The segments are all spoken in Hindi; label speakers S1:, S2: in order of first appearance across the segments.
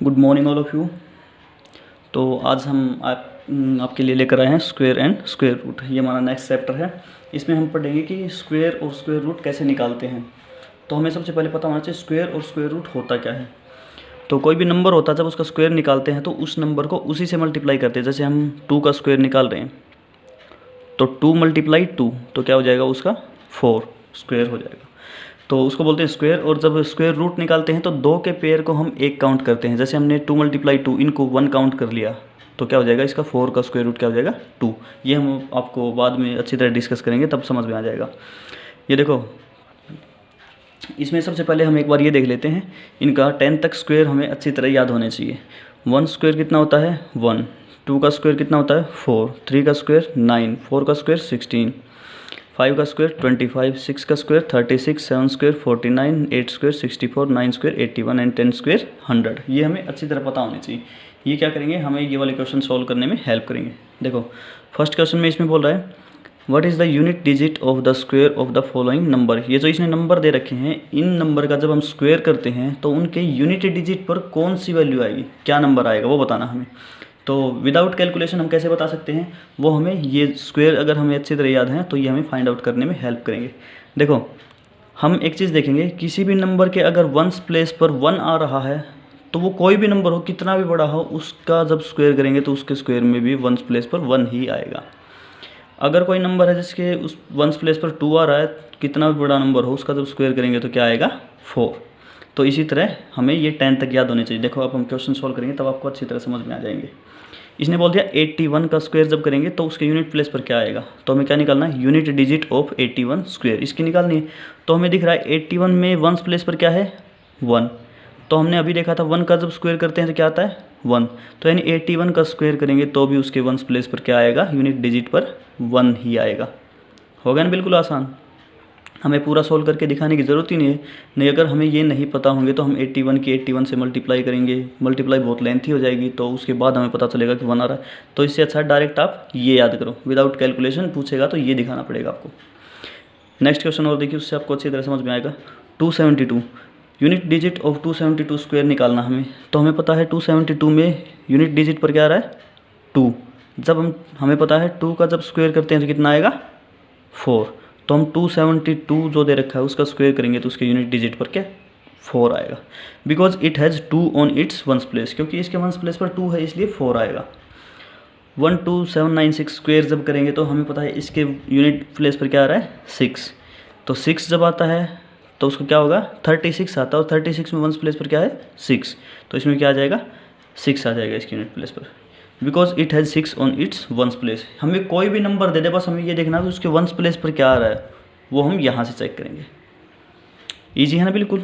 S1: Good morning all of you. तो आज हम आपके लिए लेकर आए हैं स्क्वायर एंड स्क्वायर रूट। ये हमारा नेक्स्ट चैप्टर है। इसमें हम पढ़ेंगे कि स्क्वायर और स्क्वायर रूट कैसे निकालते हैं। तो हमें सबसे पहले पता होना चाहिए स्क्वायर और स्क्वायर रूट होता क्या है। तो कोई भी नंबर होता है, जब उसका स्क्वायर निकालते हैं तो उस नंबर को उसी से मल्टीप्लाई करते हैं। जैसे हम 2 का स्क्वायर निकाल रहे हैं तो 2 × 2 तो क्या हो जाएगा, उसका 4 स्क्वायर हो जाएगा। तो उसको बोलते हैं स्क्वायर। और जब स्क्वायर रूट निकालते हैं तो 2 के पेयर को हम 1 काउंट करते हैं। जैसे हमने 2 × 2 इनको 1 काउंट कर लिया तो क्या हो जाएगा, इसका 4 का स्क्वायर रूट क्या हो जाएगा, 2। ये हम आपको बाद में अच्छी तरह डिस्कस करेंगे, तब समझ में आ जाएगा। ये देखो, इसमें सबसे पहले हम एक बार ये देख लेते हैं, इनका 10 तक स्क्वायर हमें अच्छी तरह याद होने चाहिए। 1 स्क्वायर कितना होता है 1, 2 का स्क्वायर कितना होता है 4, 3 का स्क्वायर 9, 4 का स्क्वायर 16, 5 का स्क्वायर 25, 6 का square 36, 7 square 49, 8 square 64, 9 square 81 and 10 square 100। ये हमें अच्छी तरह पता होनी चाहिए। ये क्या करेंगे, हमें ये वाले क्वेश्चन सॉल्व करने में हेल्प करेंगे। देखो, फर्स्ट क्वेश्चन में इसमें बोल रहा है what is the unit digit of the square of the following number. ये जो इसने नंबर दे रखे हैं, इन नंबर का जब हम स्क्वायर करते हैं तो उनके यूनिट डिजिट पर कौन सी वैल्यू आएगी, क्या नंबर आएगा, वो बताना हमें। तो विदाउट कैलकुलेशन हम कैसे बता सकते हैं, वो हमें ये स्क्वायर अगर हमें अच्छी तरह याद है तो ये हमें फाइंड आउट करने में हेल्प करेंगे। देखो, हम एक चीज़ देखेंगे, किसी भी नंबर के अगर वंस प्लेस पर 1 आ रहा है तो वो कोई भी नंबर हो, कितना भी बड़ा हो, उसका जब स्क्वायर करेंगे तो उसके स्क्वायर में भी वंस प्लेस पर 1 ही आएगा। अगर कोई नंबर है जिसके उस वंस प्लेस पर 2 आ रहा है, कितना भी बड़ा नंबर हो, उसका जब स्क्वायर करेंगे तो क्या आएगा 4। तो इसी तरह हमें ये 10 तक याद होने चाहिए। देखो, अब हम क्वेश्चन सॉल्व करेंगे तब आपको अच्छी तरह समझ में आ जाएंगे। इसने बोल दिया 81 का स्क्वायर जब करेंगे तो उसके यूनिट प्लेस पर क्या आएगा, तो हमें क्या निकालना है, यूनिट डिजिट ऑफ 81 स्क्वायर, इसकी निकालनी है। तो हमें दिख रहा है 81 में वंस प्लेस पर क्या है 1। तो हमने अभी देखा था 1 का जब स्क्वायर करते हैं तो क्या आता है 1। तो यानी 81 का स्क्वायर करेंगे तो भी उसके वंस प्लेस पर क्या आएगा, यूनिट डिजिट पर 1 ही आएगा। हो गया ना, बिल्कुल आसान। हमें पूरा सोल्व करके दिखाने की ज़रूरत ही नहीं है। नहीं, अगर हमें ये नहीं पता होंगे तो हम 81 की 81 से मल्टीप्लाई करेंगे, मल्टीप्लाई बहुत लेंथी हो जाएगी, तो उसके बाद हमें पता चलेगा कि 1 आ रहा है। तो इससे अच्छा डायरेक्ट आप ये याद करो, विदाउट कैलकुलेशन पूछेगा तो ये दिखाना पड़ेगा आपको। नेक्स्ट क्वेश्चन और देखिए, उससे आपको अच्छी तरह समझ में आएगा। 272 यूनिट डिजिट ऑफ 272 स्क्वायर निकालना हमें। तो हमें पता है 272 में यूनिट डिजिट पर क्या आ रहा है 2। जब हमें पता है 2 का जब स्क्वायर करते हैं तो कितना आएगा 4। तो हम 272 जो दे रखा है उसका स्क्वायर करेंगे तो उसके यूनिट डिजिट पर क्या 4 आएगा। Because it has 2 on it's ones place, क्योंकि इसके वंस प्लेस पर 2 है इसलिए 4 आएगा। 12796 स्क्वायर जब करेंगे तो हमें पता है इसके यूनिट प्लेस पर क्या आ रहा है 6। तो 6 जब आता है तो उसको क्या होगा 36 आता है, और 36 में वंस प्लेस पर क्या है 6। तो इसमें क्या आ जाएगा 6 आ जाएगा इसके यूनिट प्लेस पर, because it has 6 on it's ones place. हमें कोई भी नंबर दे दे, बस हमें ये देखना है कि उसके वंस प्लेस पर क्या आ रहा है, वो हम यहाँ से चेक करेंगे। ईजी है ना, बिल्कुल।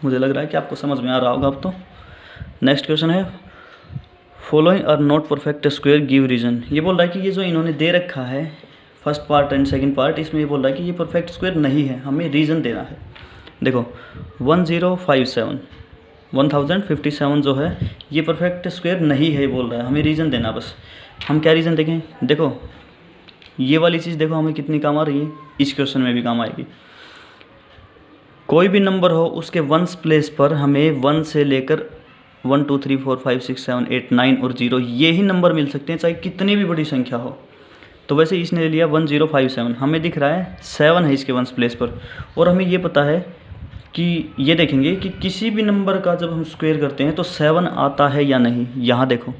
S1: मुझे लग रहा है कि आपको समझ में आ रहा होगा अब तो। नेक्स्ट क्वेश्चन है following are not perfect square give reason. ये बोल रहा है कि ये जो इन्होंने दे रखा है first part and second part, इसमें ये बोल रहा है कि ये परफेक्ट स्क्वायर नहीं है, हमें रीज़न देना है। देखो 1057 जो है ये परफेक्ट स्क्वायर नहीं है, बोल रहा है, हमें रीज़न देना। बस हम क्या रीज़न देखें, देखो ये वाली चीज़ देखो हमें कितनी काम आ रही है, इस क्वेश्चन में भी काम आएगी। कोई भी नंबर हो उसके वंस प्लेस पर हमें 1 से लेकर 1 2 3 4 5 6 7 8 9 और 0 ये ही नंबर मिल सकते हैं, चाहे कितनी भी बड़ी संख्या हो। तो वैसे इसने ले लिया 1057, हमें दिख रहा है 7 है इसके वंस प्लेस पर, और हमें ये पता है कि ये देखेंगे कि किसी भी नंबर का जब हम स्क्वायर करते हैं तो 7 आता है या नहीं। यहाँ देखो,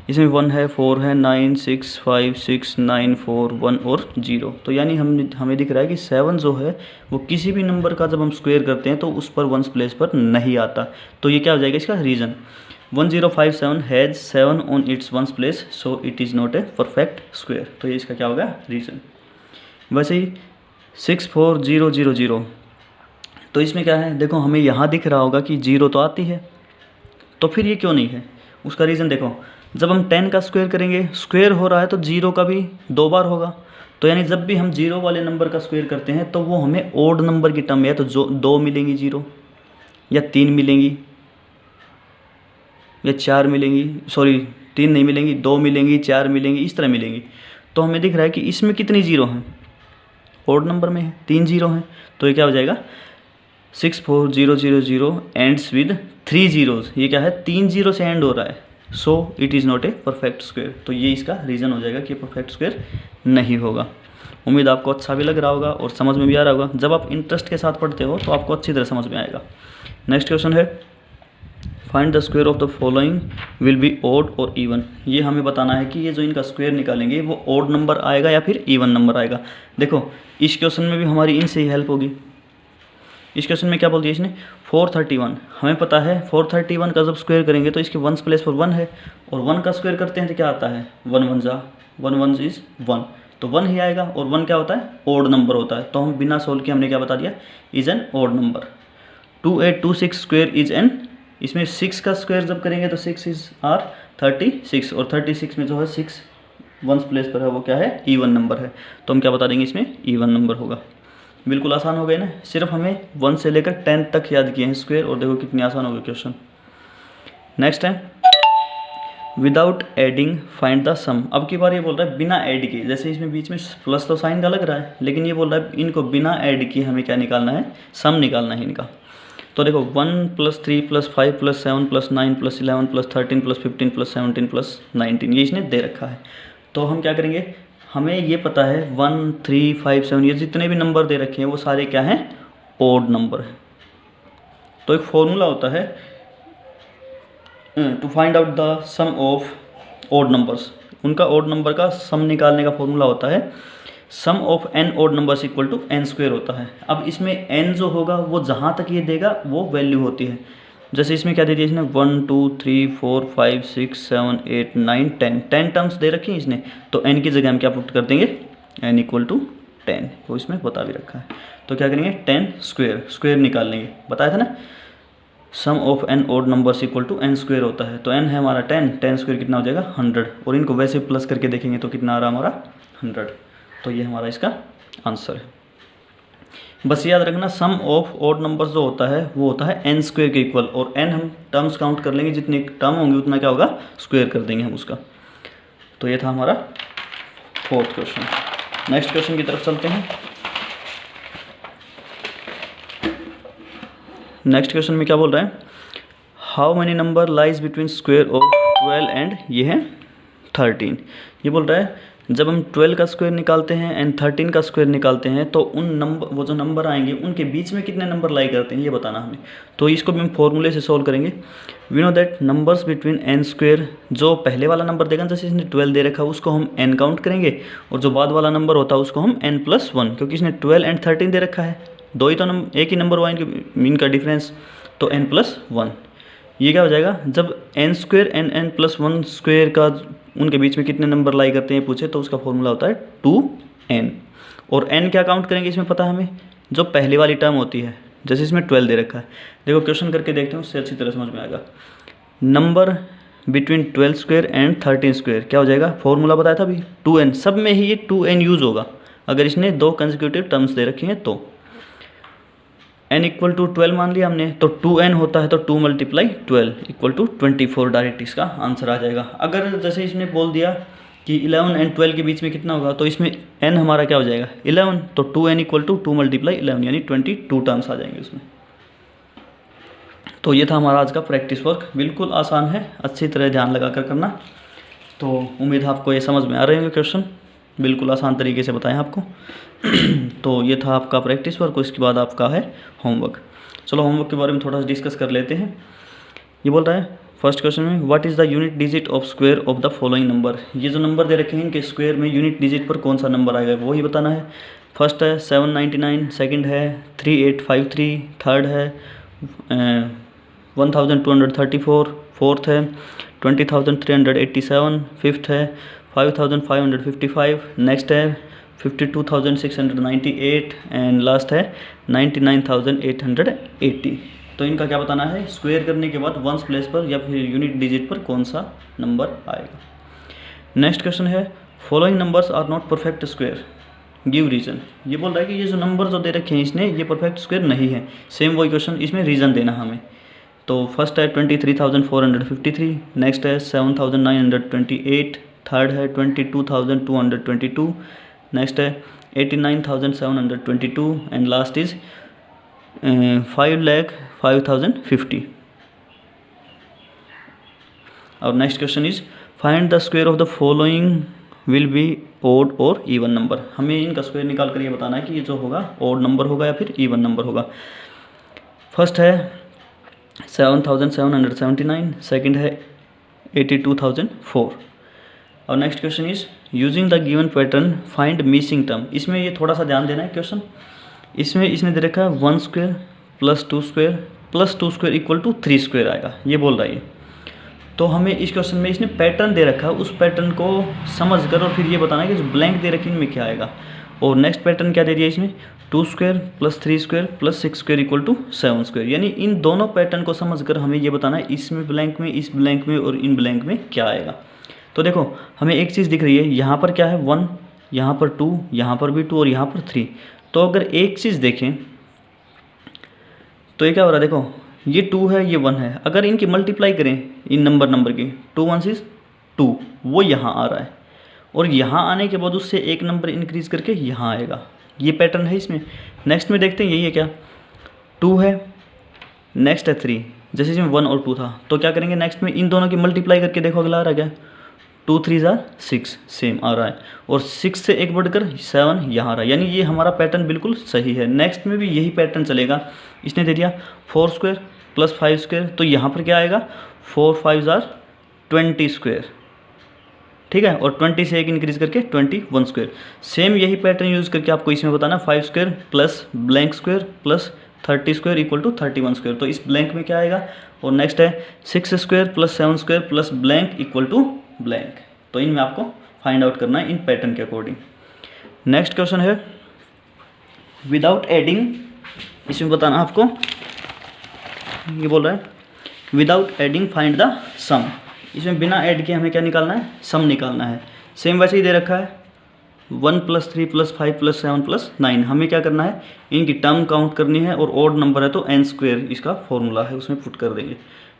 S1: इसमें 1 है, 4 है, 9 6 5 6 9 4 1 और 0। तो यानी हमें दिख रहा है कि 7 जो है वो किसी भी नंबर का जब हम स्क्वायर करते हैं तो उस पर वंस प्लेस पर नहीं आता। तो ये क्या हो जाएगा इसका reason, 1057 has 7 on it's ones place so it is not a perfect square. तो ये इसका क्या होगा रीज़न। वैसे ही 64000, तो इसमें क्या है, देखो हमें यहाँ दिख रहा होगा कि 0 तो आती है, तो फिर ये क्यों नहीं है, उसका रीज़न देखो। जब हम 10 का स्क्वायर करेंगे, स्क्वायर हो रहा है तो 0 का भी 2 बार होगा। तो यानी जब भी हम 0 वाले नंबर का स्क्वायर करते हैं तो वो हमें ओड नंबर की टर्म में है, तो जो 2 मिलेंगी 0, या 3 मिलेंगी, या 4 मिलेंगी, सॉरी 3 नहीं मिलेंगी, 2 मिलेंगी, 4 मिलेंगी, इस तरह मिलेंगी। तो हमें दिख रहा है कि इसमें कितनी 0 हैं, ओड नंबर में है 3 0 हैं। तो ये क्या हो जाएगा 64000 एंड्स विद 3 जीरोज़, ये क्या है 3 जीरो से एंड हो रहा है, so it is not a perfect square. तो ये इसका रीज़न हो जाएगा कि परफेक्ट स्क्वायर नहीं होगा। उम्मीद आपको अच्छा भी लग रहा होगा और समझ में भी आ रहा होगा। जब आप इंटरेस्ट के साथ पढ़ते हो तो आपको अच्छी तरह समझ में आएगा। नेक्स्ट क्वेश्चन है find the square of the following will be odd or even. ये हमें बताना है कि ये जो इनका स्क्वायर निकालेंगे वो ओड नंबर आएगा या फिर इवन नंबर आएगा। देखो इस क्वेश्चन में भी हमारी इनसे ही हेल्प होगी। इस क्वेश्चन में क्या बोल दिया इसने 431, हमें पता है 431 का जब स्क्वायर करेंगे तो इसके वंस प्लेस पर 1 है, और 1 का स्क्वायर करते हैं तो क्या आता है 1 1 जा 1 1 इज़ 1, तो 1 ही आएगा। और 1 क्या होता है ओड नंबर होता है, तो हम बिना सोल्व किए हमने क्या बता दिया is an odd number. 2826 square is an, इसमें 6 का स्क्वायर जब करेंगे तो 6 इज आर 36, और 36 में जो है 6 वंस प्लेस पर है वो क्या है इवन नंबर है, तो हम क्या बता देंगे इसमें इवन नंबर होगा। बिल्कुल आसान हो गए ना, सिर्फ हमें 1 से लेकर 10 तक याद किए हैं स्क्वायर, और देखो कितनी आसान हो गई क्वेश्चन। नेक्स्ट है विदाउट एडिंग फाइंड द सम। अब की बार ये बोल रहा है बिना ऐड किए, जैसे इसमें बीच में प्लस तो साइन का लग रहा है, लेकिन ये बोल रहा है इनको बिना ऐड किए हमें क्या निकालना है सम निकालना है इनका। तो देखो 1 + 3 + 5 + 7 + 9 + 11 + 13 + 15 + 17 + 19 ये इसने दे रखा है। तो हम क्या करेंगे, हमें ये पता है 1 3 5 7 ये जितने भी नंबर दे रखे हैं वो सारे क्या हैं ओड नंबर है। तो एक फॉर्मूला होता है to find out the sum of odd numbers, उनका ओड नंबर का सम निकालने का फॉर्मूला होता है sum of n odd numbers equal to n square होता है। अब इसमें n जो होगा वो जहाँ तक ये देगा वो वैल्यू होती है। जैसे इसमें क्या दे दिया इसने 1 2 3 4 5 6 7 8 9 10 टर्म्स दे रखी हैं इसने, तो n की जगह हम क्या पुट कर देंगे n = 10, वो इसमें बता भी रखा है। तो क्या करेंगे 10 स्क्वायर निकाल लेंगे, बताया था ना sum of n odd numbers equal to n square होता है। तो n है हमारा 10 स्क्वायर कितना हो जाएगा 100, और इनको वैसे प्लस करके देखेंगे तो कितना आ रहा हमारा 100। तो ये हमारा इसका आंसर है। बस याद रखना सम ऑफ ओड नंबर्स जो होता है वो होता है n स्क्वायर के इक्वल, और n हम टर्म्स काउंट कर लेंगे, जितने टर्म होंगे उतना क्या होगा स्क्वायर कर देंगे हम उसका। तो ये था हमारा 4th क्वेश्चन। नेक्स्ट क्वेश्चन की तरफ चलते हैं। नेक्स्ट क्वेश्चन में क्या बोल रहा है how many number lies between square of 12 and ये है 13। ये बोल रहा है जब हम 12 का स्क्वायर निकालते हैं एंड 13 का स्क्वायर निकालते हैं तो उन नंबर वो जो नंबर आएंगे उनके बीच में कितने नंबर लाई करते हैं ये बताना हमें। तो इसको भी हम फॉर्मूले से सोल्व करेंगे। We know that numbers between n square, जो पहले वाला नंबर देगा जैसे इसने 12 दे रखा उसको हम n काउंट करेंगे, और जो बाद वाला नंबर होता है उसको हम n+1, क्योंकि इसने 12 एंड 13 दे रखा है, दो ही तो एक ही नंबर हुआ इनका डिफरेंस, तो n+1। ये क्या हो जाएगा जब n स्क्वायर n+1 स्क्वायर का उनके बीच में कितने नंबर लाई करते हैं पूछे तो उसका फॉर्मूला होता है 2n, और n क्या काउंट करेंगे इसमें पता है हमें जो पहली वाली टर्म होती है, जैसे इसमें 12 दे रखा है। देखो क्वेश्चन करके देखते हैं उससे अच्छी तरह समझ में आएगा। Number between 12 square and 13 square क्या हो जाएगा, फॉर्मूला बताया था अभी 2n, सब में ही ये 2n यूज़ होगा अगर इसने दो कंसेक्यूटिव टर्म्स दे रखी हैं तो। n = 12 मान लिया हमने, तो 2n होता है तो 2 × 12 = 24, डायरेक्ट इसका आंसर आ जाएगा। अगर जैसे इसने बोल दिया कि 11 एंड 12 के बीच में कितना होगा, तो इसमें n हमारा क्या हो जाएगा 11, तो 2n = 2 × 11 यानी 22 टर्म्स आ जाएंगे उसमें। तो ये था हमारा आज का प्रैक्टिस वर्क, बिल्कुल आसान है, अच्छी तरह ध्यान लगा कर करना। तो उम्मीद है आपको ये समझ में आ रहे होंगे क्वेश्चन, बिल्कुल आसान तरीके से बताएं आपको। तो ये था आपका प्रैक्टिस वर्क, इसके बाद आपका है होमवर्क। चलो होमवर्क के बारे में थोड़ा सा डिस्कस कर लेते हैं। ये बोल रहा है फर्स्ट क्वेश्चन में what is the unit digit of square of the following number. ये जो नंबर दे रखे हैं इनके स्क्वायर में यूनिट डिजिट पर कौन सा नंबर आएगा वो ही बताना है। फर्स्ट है 799, सेकंड है 3853, थर्ड है 1234, फोर्थ है 20387, फिफ्थ है 5555, नेक्स्ट है 52698 एंड लास्ट है 99880। तो इनका क्या बताना है स्क्वायर करने के बाद वंस प्लेस पर या फिर यूनिट डिजिट पर कौन सा नंबर आएगा। नेक्स्ट क्वेश्चन है following numbers are not perfect square, give reason. ये बोल रहा है कि ये जो नंबर जो दे रखे हैं इसने ये परफेक्ट स्क्वायर नहीं है। सेम वही क्वेश्चन, इसमें रीज़न देना हमें। तो फर्स्ट है 23,453, नेक्स्ट है 7,928, थर्ड है 22,222, नेक्स्ट है 89,722 एंड लास्ट इज़ 5,05,050. और next question is find the square of the following will be odd or even number. हमें इनका स्क्वायर निकाल कर ये बताना है कि ये जो होगा ओड नंबर होगा या फिर इवन नंबर होगा। फर्स्ट है 7,779, सेकंड है 82,004। और next question is using the given pattern find missing term. इसमें ये थोड़ा सा ध्यान देना है क्वेश्चन, इसमें इसने दे रखा है 1 square plus 2 square plus 2 square equal to 3 square आएगा, ये बोल रहा है ये। तो हमें इस क्वेश्चन में इसने पैटर्न दे रखा है, उस पैटर्न को समझ कर और फिर ये बताना है कि जो ब्लैंक दे रखी इनमें क्या आएगा। और नेक्स्ट पैटर्न क्या दे दिया इसमें 2 square plus 3 square plus 6 square equal to 7 square. यानी इन दोनों पैटर्न को समझ कर हमें ये बताना है इसमें ब्लैंक में, इस ब्लैंक में और इन ब्लैंक में क्या आएगा। तो देखो हमें एक चीज़ दिख रही है, यहाँ पर क्या है 1, यहाँ पर 2, यहाँ पर भी 2 और यहाँ पर 3। तो अगर एक चीज़ देखें तो ये क्या हो रहा है, देखो ये 2 है ये 1 है, अगर इनकी मल्टीप्लाई करें इन नंबर की 2 1 6 2, वो यहाँ आ रहा है और यहाँ आने के बाद उससे एक नंबर इंक्रीज करके यहाँ आएगा। ये पैटर्न है इसमें। नेक्स्ट में देखते हैं यही है क्या, 2 है, नेक्स्ट है 3, जैसे इसमें 1 और 2 था तो क्या करेंगे नेक्स्ट में इन दोनों की मल्टीप्लाई करके देखो अगला आ रहा है क्या 2 3 6 सेम आ रहा है और 6 से एक बढ़कर 7 यहाँ आ रहा है। यानी ये हमारा पैटर्न बिल्कुल सही है। नेक्स्ट में भी यही पैटर्न चलेगा। इसने दे दिया 4 स्क्वायर प्लस 5 स्क्वायर, तो यहाँ पर क्या आएगा 4 5 20 स्क्वायर, ठीक है, और 20 से एक इंक्रीज करके 21 स्क्वायर। सेम यही पैटर्न यूज़ करके आपको इसमें बताना 5 square plus blank square plus 30 square equal to 31 square. तो इस ब्लैंक में क्या आएगा। और नेक्स्ट है 6 square plus 7 square plus blank equal to blank. तो इनमें आपको फाइंड आउट करना है इन पैटर्न के अकॉर्डिंग। नेक्स्ट क्वेश्चन है विदाउट एडिंग, इसमें बताना आपको, ये बोल रहा है without adding find the sum. इसमें बिना ऐड के हमें क्या निकालना है, सम निकालना है। सेम वैसे ही दे रखा है 1 + 3 + 5 + 7 + 9। हमें क्या करना है, इनकी टर्म काउंट करनी है और ऑड नंबर है तो n² इसका फॉर्मूला है, उसमें पुट कर देंगे।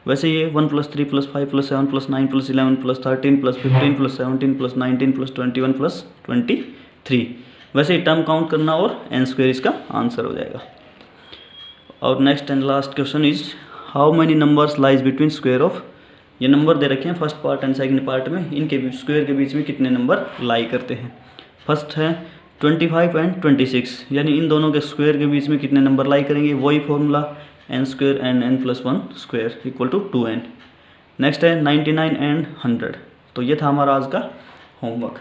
S1: वैसे ये 1 + 3 + 5 + 7 + 9 + 11 + 13 + 15 + 17 + 19 + 21 + 23। वैसे ही टर्म काउंट करना और n² इसका आंसर हो जाएगा। और next and last question is how many numbers lies between square of. ये नंबर दे रखे हैं first part and second part में, इनके स्क्वायर के बीच में कितने नंबर लाई करते हैं। फर्स्ट है 25 एंड 26, यानी इन दोनों के स्क्वायर के बीच में कितने नंबर लाई करेंगे, वही formula n² and n+1² equal to 2n। Next है 99 एंड 100। तो ये था हमारा आज का होमवर्क।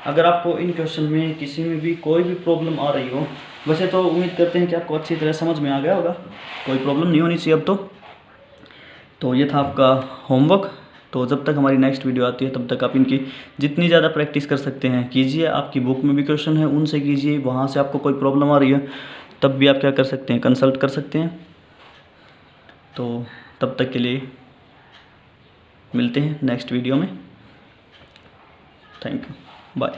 S1: अगर आपको इन क्वेश्चन में किसी में भी कोई भी प्रॉब्लम आ रही हो, वैसे तो उम्मीद करते हैं कि आपको अच्छी तरह समझ में आ गया होगा, कोई प्रॉब्लम नहीं होनी चाहिए अब तो ये था आपका होमवर्क। तो जब तक हमारी नेक्स्ट वीडियो आती है तब तक आप इनकी जितनी ज़्यादा प्रैक्टिस कर सकते हैं कीजिए। आपकी बुक में भी क्वेश्चन है उनसे कीजिए, वहाँ से आपको कोई प्रॉब्लम आ रही है तब भी आप क्या कर सकते हैं, कंसल्ट कर सकते हैं। तो तब तक के लिए मिलते हैं नेक्स्ट वीडियो में। Thank you, bye.